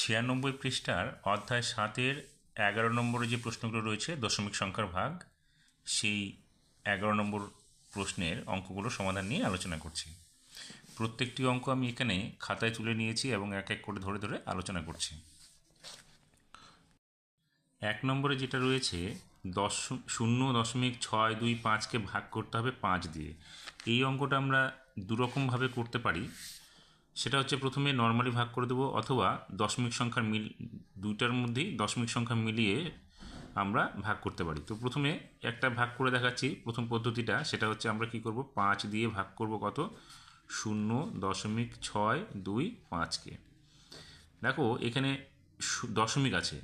96 পৃষ্ঠার অধ্যায় 7-এর 11 নম্বরে যে প্রশ্নগুলো রয়েছে দশমিক সংখ্যার ভাগ, সেই 11 নম্বর প্রশ্নের অঙ্কগুলো সমাধান নিয়ে আলোচনা করছি। প্রত্যেকটি অঙ্ক আমি এখানে খাতায় তুলে নিয়েছি এবং এক এক করে ধরে ধরে আলোচনা করছি। 1 নম্বরে যেটা রয়েছে 0.625কে ভাগ করতে হবে 5 দিয়ে। এই অঙ্কটা আমরা দুরকমভাবে করতে পারি। সেটা হচ্ছে প্রথমে নর্মালি ভাগ করে দেবো, অথবা দশমিক সংখ্যার দুইটার মধ্যেই দশমিক সংখ্যা মিলিয়ে আমরা ভাগ করতে পারি। তো প্রথমে একটা ভাগ করে দেখাচ্ছি। প্রথম পদ্ধতিটা সেটা হচ্ছে আমরা কি করব, 5 দিয়ে ভাগ করব কত, 0.625কে। দেখো এখানে দশমিক আছে,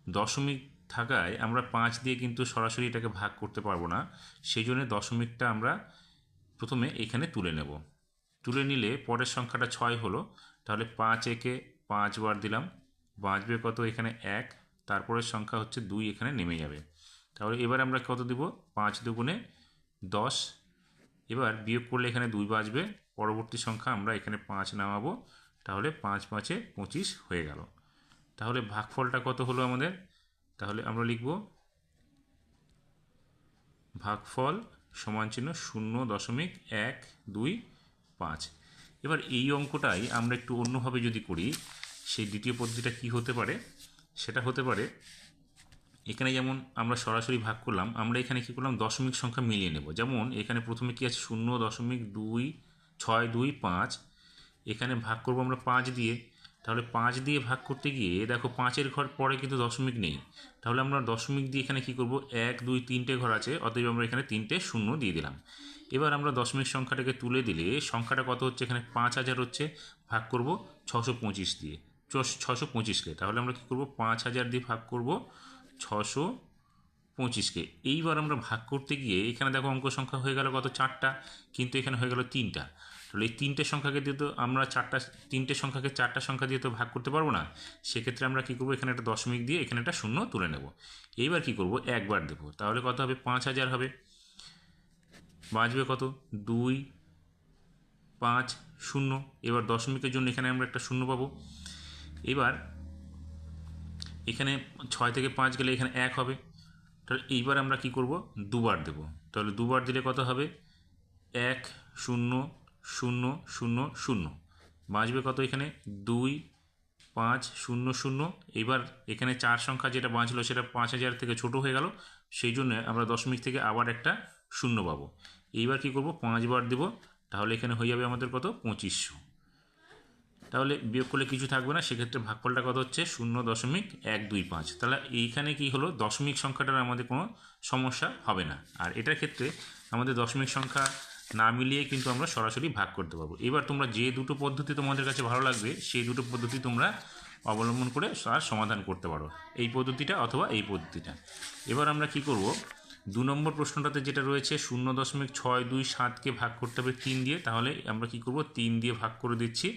দশমিক থাকায় আমরা 5 দিয়ে কিন্তু সরাসরি এটাকে ভাগ করতে পারবো না। সেই জন্য দশমিকটা আমরা প্রথমে এখানে তুলে নেব। তুলে নিলে পরের সংখ্যাটা 6 হলো, তাহলে 5 একে 5 বার দিলাম, বাঁচবে কত, এখানে 1, তারপরের সংখ্যা হচ্ছে 2 এখানে নেমে যাবে। তাহলে এবার আমরা কত দেব, 5 দুগুণে 10। এবার বিয়োগ করলে এখানে 2 বাঁচবে, পরবর্তী সংখ্যা আমরা এখানে 5 নামাবো, তাহলে 5 5-এ 25 হয়ে গেল। তাহলে ভাগফলটা কত হলো আমাদের, তাহলে আমরা লিখব ভাগফল সমান চিহ্ন 0.125। এবার এই অঙ্কটাই আমরা একটু অন্যভাবে যদি করি, সেই দ্বিতীয় পদ্ধতিটা কি হতে পারে, সেটা হতে পারে এখানে যেমন আমরা সরাসরি ভাগ করলাম, আমরা এখানে কি করলাম, দশমিক সংখ্যা মিলিয়ে নেব। যেমন এখানে প্রথমে কি আছে, 0.2625, এখানে ভাগ করব আমরা 5 দিয়ে। তাহলে 5 দিয়ে ভাগ করতে গিয়ে দেখো 5-এর ঘর পরে কিন্তু দশমিক নেই, তাহলে আমরা দশমিক দিয়ে এখানে কি করব, 1 2 3টে ঘর আছে, অতএব আমরা এখানে 3টে শূন্য দিয়ে দিলাম। এবার আমরা দশমিক সংখ্যাটাকে তুলে দিলে সংখ্যাটা কত হচ্ছে, এখানে 5000 হচ্ছে, ভাগ করব 625 দিয়ে, 625কে। তাহলে আমরা কি করব, 5000 দিয়ে ভাগ করব 625কে। এইবার আমরা ভাগ করতে গিয়ে এখানে দেখো অঙ্ক সংখ্যা হয়ে গেল কত, 4টা, কিন্তু এখানে হয়ে গেল 3টা। তাহলে এই 3টে সংখ্যাকে দিয়ে তো আমরা 3টে সংখ্যাকে 4টা সংখ্যা দিয়ে তো ভাগ করতে পারবো না। সেক্ষেত্রে আমরা কী করবো, এখানে একটা দশমিক দিয়ে এখানে একটা শূন্য তুলে নেব। এইবার কি করব, একবার দেবো, তাহলে কত হবে, 5000 হবে। বাঁচবে কত, 2 5 0। এবার দশমিকের জন্য এখানে আমরা একটা শূন্য পাবো। এবার এখানে 6 থেকে 5 গেলে এখানে 1 হবে। তাহলে এইবার আমরা কি করব, দুবার দেব। তাহলে দুবার দিলে কত হবে, 1 0 0 0 0। বাঁচবে কত, এখানে 2 5 0 0। এইবার এখানে 4 সংখ্যা যেটা বাঁচলো সেটা 5000 থেকে ছোট হয়ে গেল, সেই জন্য আমরা দশমিক থেকে আবার একটা শূন্য পাবো। এইবার কি করব, 5 বার দেব, তাহলে এখানে হয়ে যাবে আমাদের কত, 2500। তাহলে বিয়োগ করলে কিছু থাকবে না, সেক্ষেত্রে ভাগফলটা কত হচ্ছে, 0.125। তাহলে এইখানে কি হলো, দশমিক সংখ্যাটার আমাদের কোনো সমস্যা হবে না। আর এটার ক্ষেত্রে আমাদের দশমিক সংখ্যা না মিলিয়ে কিন্তু আমরা সরাসরি ভাগ করতে পারবো। এবার তোমরা যে দুটো পদ্ধতি তোমাদের কাছে ভালো লাগবে, সেই দুটো পদ্ধতি তোমরা অবলম্বন করে আর সমাধান করতে পারো, এই পদ্ধতিটা অথবা এই পদ্ধতিটা। এবার আমরা কি করব, 2 নম্বর প্রশ্নটাতে যেটা রয়েছে 0.627কে ভাগ করতে হবে 3 দিয়ে, তাহলে আমরা কি করব, 3 দিয়ে ভাগ করে দিচ্ছি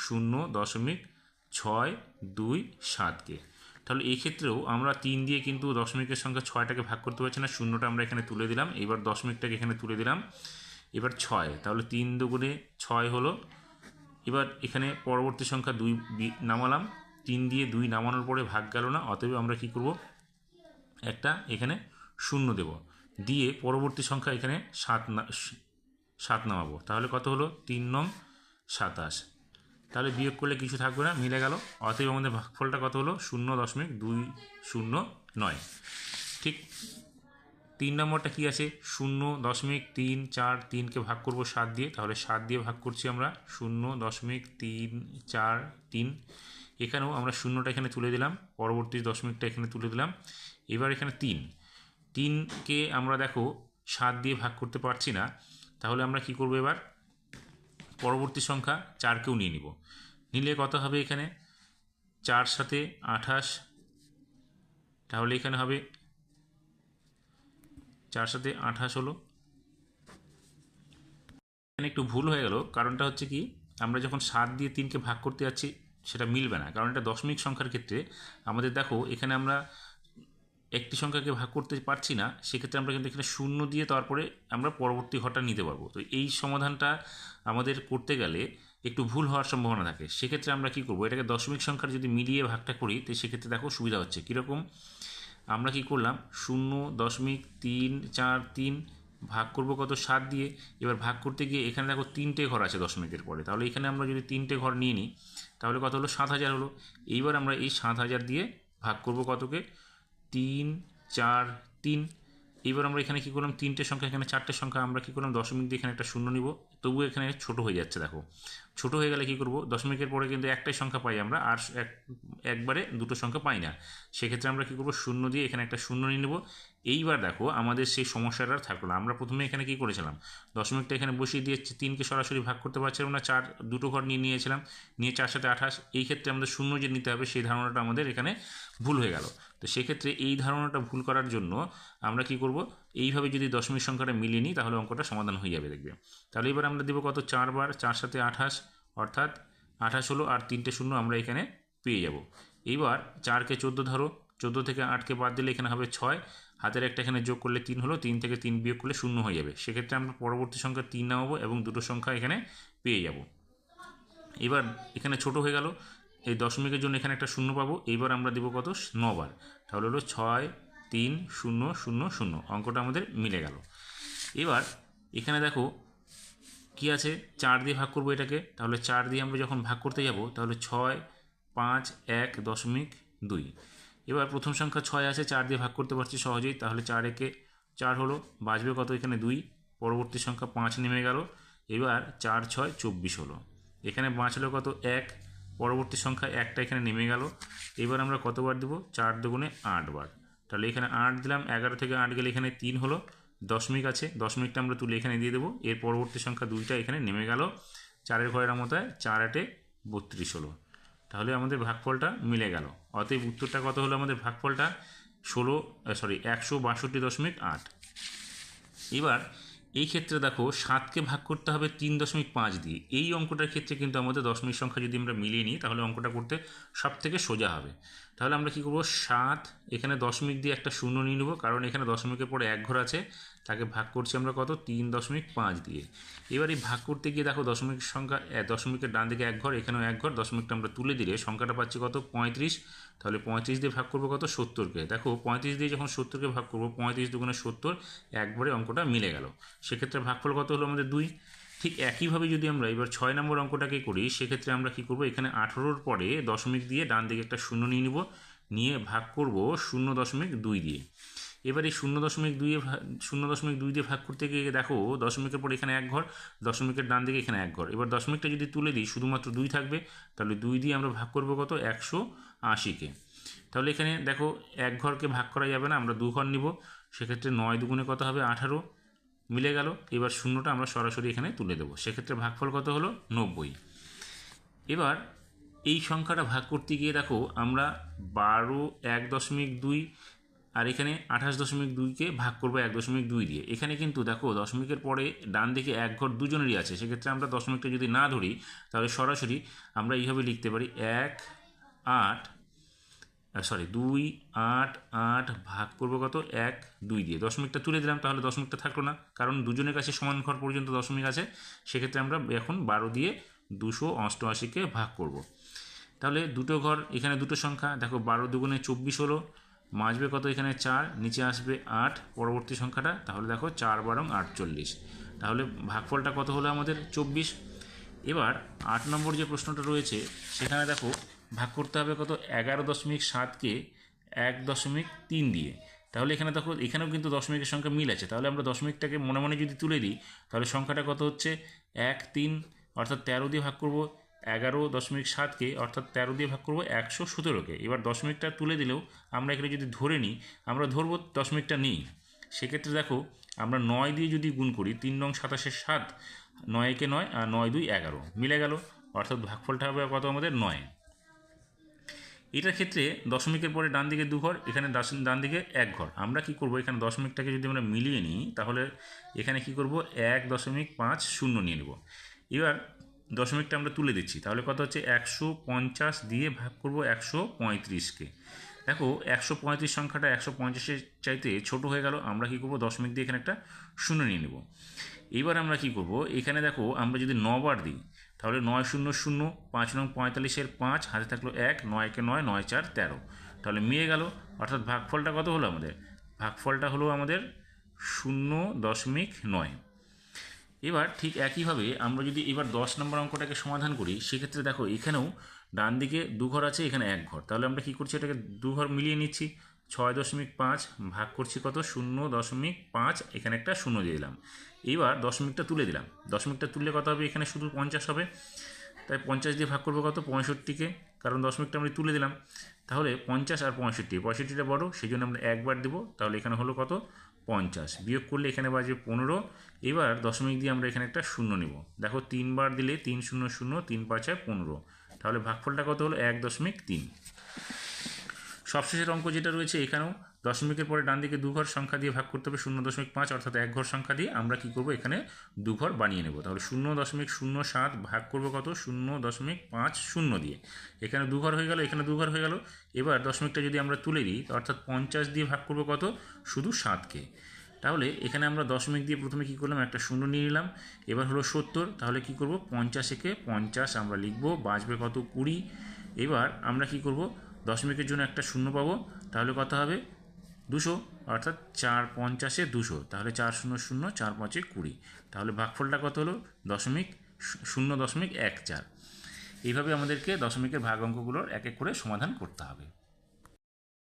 0.627কে। তাহলে এই ক্ষেত্রেও আমরা 3 দিয়ে কিন্তু দশমিকের সংখ্যা 6টাকে ভাগ করতে পারছি না, শূন্যটা আমরা এখানে তুলে দিলাম, এবার দশমিকটাকে এখানে তুলে দিলাম। এবার 6, তাহলে 3 দুগুণে 6 হলো। এবার এখানে পরবর্তী সংখ্যা 2 নামালাম, 3 দিয়ে 2 নামানোর পরে ভাগ গেল না, অতএব আমরা কি করব, একটা এখানে শূন্য দেব, দিয়ে পরবর্তী সংখ্যা এখানে 7 নামাবো। তাহলে কত হলো, 3 নং 27। তাহলে বিয়োগ করলে কিছু থাকবে না, মিলে গেল। অতএব আমাদের ভাগফলটা কত হলো, 0.209। ঠিক 3 নম্বরটা কি আছে, 0.343কে ভাগ করব 7 দিয়ে, তাহলে 7 দিয়ে ভাগ করছি আমরা 0.343। এখানেও আমরা শূন্যটা এখানে তুলে দিলাম, পরবর্তী দশমিকটা এখানে তুলে দিলাম। এবার এখানে 3কে আমরা দেখো 7 দিয়ে ভাগ করতে পারছি না, তাহলে আমরা কি করব, এবার পরবর্তী সংখ্যা 4কেও নিয়ে নিব। নিলে কত হবে, এখানে 4 সাথে 28, তাহলে এখানে হবে 4 সাথে 28 হলো। এখানে একটু ভুল হয়ে গেল, কারণটা হচ্ছে কি, আমরা যখন 7 দিয়ে 3কে ভাগ করতে যাচ্ছি সেটা মিলবে না, কারণ এটা দশমিক সংখ্যার ক্ষেত্রে আমাদের দেখো এখানে আমরা একটি সংখ্যাকে ভাগ করতে পারছি না, সেক্ষেত্রে আমরা কিন্তু এখানে শূন্য দিয়ে তারপরে আমরা পরবর্তী ঘরটা নিতে পারবো। তো এই সমাধানটা আমাদের করতে গেলে একটু ভুল হওয়ার সম্ভাবনা থাকে। সেক্ষেত্রে আমরা কী করবো, এটাকে দশমিক সংখ্যার যদি মিলিয়ে ভাগটা করি তো সেক্ষেত্রে দেখো সুবিধা হচ্ছে কীরকম। আমরা কি করলাম 0.343 ভাগ করব কত 7 দিয়ে। এবার ভাগ করতে গিয়ে এখানে দেখো 3টে ঘর আছে দশমিকের পরে, তাহলে এখানে আমরা যদি 3টে ঘর নিয়ে নিই তাহলে কত হলো 7,000 হলো। এইবার আমরা এই 7,000 দিয়ে ভাগ করব কতকে 3, 4, 3। এইবার আমরা এখানে কী করলাম 3টে সংখ্যা, এখানে 4টে সংখ্যা, আমরা কী করলাম দশমিক দিয়ে এখানে একটা শূন্য নিব, তবুও এখানে ছোট হয়ে যাচ্ছে দেখো। ছোট হয়ে গেলে কী করব, দশমিকের পরে কিন্তু একটাই সংখ্যা পাই আমরা, আর একবারে দুটো সংখ্যা পাই না। সেক্ষেত্রে আমরা কী করব, শূন্য দিয়ে এখানে একটা শূন্য নিয়ে নেব। এইবার দেখো আমাদের সেই সমস্যাটা আর থাকলো না। আমরা প্রথমে এখানে কী করেছিলাম, দশমিকটা এখানে বসিয়ে দিয়ে 3কে সরাসরি ভাগ করতে পারছিলাম না, 4 দুটো ঘর নিয়ে নিয়েছিলাম, নিয়ে 4 সাথে 28। এই ক্ষেত্রে আমাদের শূন্য যে নিতে হবে সেই ধারণাটা আমাদের এখানে ভুল হয়ে গেল। তো সেক্ষেত্রে এই ধারণাটা ভুল করার জন্য আমরা কি করব, এইভাবে যদি দশমিক সংখ্যাটা মিলিয়ে নিই তাহলে অঙ্কটা সমাধান হয়ে যাবে দেখবে। তাহলে এবার আমরা দেবো কত 4 বার, 4 সাথে 28, অর্থাৎ 28 হলো, আর 3টে শূন্য আমরা এখানে পেয়ে যাব। এইবার 4কে 14 ধরো, 14 থেকে 8কে বাদ দিলে এখানে হবে 6, হাতের একটা এখানে যোগ করলে 3 হলো, 3 থেকে 3 বিয়োগ করলে 0 হয়ে যাবে। সেক্ষেত্রে আমরা পরবর্তী সংখ্যা 3 নামাবো এবং দুটো সংখ্যা এখানে পেয়ে যাব। এবার এখানে ছোট হয়ে গেল, এই দশমিকের জন্য এখানে একটা শূন্য পাবো। এইবার আমরা দেবো কত 9 বার, তাহলে হলো 6, 3, 0, 0, 0। অঙ্কটা আমাদের মিলে গেল। এবার এখানে দেখো কি আছে, 4 দিয়ে ভাগ করবো এটাকে, তাহলে 4 দিয়ে আমরা যখন ভাগ করতে যাব তাহলে 6, 5, 1.2। এবার প্রথম সংখ্যা 6 আছে, 4 দিয়ে ভাগ করতে পারছি সহজেই, তাহলে 4 একে 4 হলো, বাঁচবে কত এখানে 2, পরবর্তী সংখ্যা 5 নেমে গেল। এবার 4, 6, 24 হলো, এখানে বাঁচলো কত 1, পরবর্তী সংখ্যা একটা এখানে নেমে গেল। এবার আমরা কতবার দেবো, 4 দুগুণে 8 বার, তাহলে এখানে 8 দিলাম, 11 থেকে 8 গেলে এখানে 3 হলো, দশমিক আছে, দশমিকটা আমরা তুলে এখানে দিয়ে দেবো। এর পরবর্তী সংখ্যা 2টা এখানে নেমে গেল, 4-এর ঘরের মতায় 4 8 32 হলো। তাহলে আমাদের ভাগফলটা মিলে গেল। অতএব উত্তরটা কত হলো আমাদের ভাগফলটা 162.8। এবার এই ক্ষেত্রে দেখো 7কে ভাগ করতে হবে 3.5 দিয়ে। এই অঙ্কটার ক্ষেত্রে কিন্তু আমাদের দশমিক সংখ্যা যদি আমরা মিলিয়ে নিই তাহলে অঙ্কটা করতে সব থেকে সোজা হবে। তাহলে আমরা কী করবো, 7 এখানে দশমিক দিয়ে একটা শূন্য নিয়ে নেবো, কারণ এখানে দশমিকের পরে এক ঘর আছে, তাকে ভাগ করছি আমরা কত 3.5 দিয়ে। এবার এই ভাগ করতে গিয়ে দেখো দশমিক সংখ্যা, দশমিকের ডান দিকে এক ঘর, এখানেও এক ঘর, দশমিকটা আমরা তুলে দিলে সংখ্যাটা পাচ্ছি কত 35। তাহলে 35 দিয়ে ভাগ করবো কত 70কে। দেখো 35 দিয়ে যখন 70কে ভাগ করবো, 35 দুগুণে 70, একবারে অঙ্কটা মিলে গেল। সেক্ষেত্রে ভাগফল কত হলো আমাদের 2। ঠিক একইভাবে যদি আমরা এবার 6 নম্বর অঙ্কটাকে করি, সেক্ষেত্রে আমরা কী করবো, এখানে 18-র পরে দশমিক দিয়ে ডান দিকে একটা শূন্য নিয়ে নিব, নিয়ে ভাগ করব 0.2 দিয়ে। এবার এই 0.2 দিয়ে ভাগ করতে গিয়ে দেখো দশমিকের পর এখানে এক ঘর, দশমিকের ডান দিকে এখানে এক ঘর। এবার দশমিকটা যদি তুলে দিই শুধুমাত্র 2 থাকবে, তাহলে 2 দিয়ে আমরা ভাগ করব কত 180-কে। তাহলে এখানে দেখো এক ঘরকে ভাগ করা যাবে না, আমরা 2 ঘর নিব, সেক্ষেত্রে 9 দুগুণে কত হবে 18, মিলে গেল। এবার শূন্যটা আমরা সরাসরি এখানে তুলে দেবো, সেক্ষেত্রে ভাগফল কত হলো 90। এবার এই সংখ্যাটা ভাগ করতে গিয়ে দেখো আমরা 12, 1.2 আর এখানে 28.2কে ভাগ করবো 1.2 দিয়ে। এখানে কিন্তু দেখো দশমিকের পরে ডান দিকে এক ঘর দুজনেরই আছে, সেক্ষেত্রে আমরা দশমিকটা যদি না ধরি তাহলে সরাসরি আমরা এইভাবে লিখতে পারি 2, 8, 8 ভাগ করবো কত 1, 2 দিয়ে। দশমিকটা তুলে দিলাম, তাহলে দশমিকটা থাকলো না, কারণ দুজনের কাছে সমান ঘর পর্যন্ত দশমিক আছে। সেক্ষেত্রে আমরা এখন 12 দিয়ে 288-কে ভাগ করব। তাহলে দুটো ঘর, এখানে দুটো সংখ্যা, দেখো 12 দুগুণে 24 হলো, মাঝবে কত এখানে 4, নিচে আসবে 8 পরবর্তী সংখ্যাটা, তাহলে দেখো 4 12 48, তাহলে ভাগফলটা কত হলো আমাদের 24। এবার 8 নম্বর যে প্রশ্নটা রয়েছে সেখানে দেখো ভাগ করতে হবে কত 11.7কে 1.3 দিয়ে। তাহলে এখানে দেখো এখানেও কিন্তু দশমিকের সংখ্যা মিল আছে, তাহলে আমরা দশমিকটাকে মনে মনে যদি তুলে দিই তাহলে সংখ্যাটা কত হচ্ছে 1, 3, অর্থাৎ 13 দিয়ে ভাগ করবো 11.7কে, অর্থাৎ 13 দিয়ে ভাগ করবো 117কে। এবার দশমিকটা তুলে দিলেও আমরা এখানে যদি ধরে নিই, আমরা ধরবো দশমিকটা নিই, সেক্ষেত্রে দেখো আমরা 9 দিয়ে যদি গুণ করি, 3 নং 27 7, 9 একে 9 আর 9 2 11, মিলে গেল, অর্থাৎ ভাগফলটা হবে কত আমাদের 9। এটার ক্ষেত্রে দশমিকের পরে ডান দিকে 2 ঘর, এখানে ডান দিকে এক ঘর। আমরা কি করব, এখানে দশমিকটাকে যদি আমরা মিলিয়ে নিই তাহলে এখানে কি করব 1.50 নিয়ে নেব। এবার দশমিকটা আমরা তুলে দিচ্ছি, তাহলে কত হচ্ছে 150 দিয়ে ভাগ করব 135কে। দেখো 135 সংখ্যাটা 150-এর চাইতে ছোট হয়ে গেল, আমরা কি করব দশমিক দিয়ে এখানে একটা শূন্য নিয়ে নেব। এবার আমরা কি করব, এখানে দেখো আমরা যদি 9 বার দিই তাহলে 9 শূন্য শূন্য, 5 নং 45-এর 5, হাতে থাকলো 1, 9 9, 9 4 13, তাহলে মিলে গেল। অর্থাৎ ভাগফলটা কত হলো আমাদের? ভাগফলটা হলো আমাদের 0.9। এবার ঠিক একইভাবে আমরা যদি এবার 10 নম্বর অঙ্কটাকে সমাধান করি, সেক্ষেত্রে দেখো এখানেও ডান দিকে 2 ঘর আছে, এখানে 1 ঘর, তাহলে আমরা কী করছি, এটাকে 2 ঘর মিলিয়ে নিচ্ছি। 6.5 ভাগ করছি কত? 0.5, এখানে একটা শূন্য দিয়ে দিলাম। এবার দশমিকটা তুলে দিলাম, দশমিকটা তুললে কত হবে? এখানে শুধু 50 হবে, তাই 50 দিয়ে ভাগ করবো কত? 65-কে, কারণ দশমিকটা আমরা তুলে দিলাম। তাহলে 50 আর 65, 65টা বড়, সেই জন্য আমরা একবার দেবো, তাহলে এখানে হলো কত? 50, বিয়োগ করলে এখানে বাজবে 15। এবার দশমিক দিয়ে আমরা এখানে একটা শূন্য নেব, দেখো 3 বার দিলে 3 0 0, 3 5 15, তাহলে ভাগফলটা কত হলো? 1.3। সবশেষের অঙ্ক যেটা রয়েছে, এখানেও দশমিকের পরে ডান দিকে 2 ঘর সংখ্যা দিয়ে ভাগ করতে হবে 0.5, অর্থাৎ 1 ঘর সংখ্যা দিয়ে আমরা কি করব? এখানে 2 ঘর বানিয়ে নেব। তাহলে 0.07 ভাগ করব কত? 0.50 দিয়ে, এখানে 2 ঘর হয়ে গেল, এখানে 2 ঘর হয়ে গেল। এবার দশমিকটা যদি আমরা তুলে দিই, অর্থাৎ 50 দিয়ে ভাগ করব কত? শুধু 7-কে। তাহলে এখানে আমরা দশমিক দিয়ে প্রথমে কী করলাম? একটা শূন্য নিয়ে নিলাম। এবার হলো 70, তাহলে কি করব? 50-একে 50 আমরা লিখব, বাঁচবে কত? 20। এবার আমরা কি করব? দশমিকের জন্য একটা শূন্য পাবো, তাহলে কত হবে? 200, অর্থাৎ 4 50-এ 200, তাহলে 4 0 0, 4 5-এ 20, তাহলে ভাগফলটা কত হলো? 0.14। এইভাবে আমাদেরকে দশমিকের ভাগ অঙ্কগুলোর এক এক করে সমাধান করতে হবে।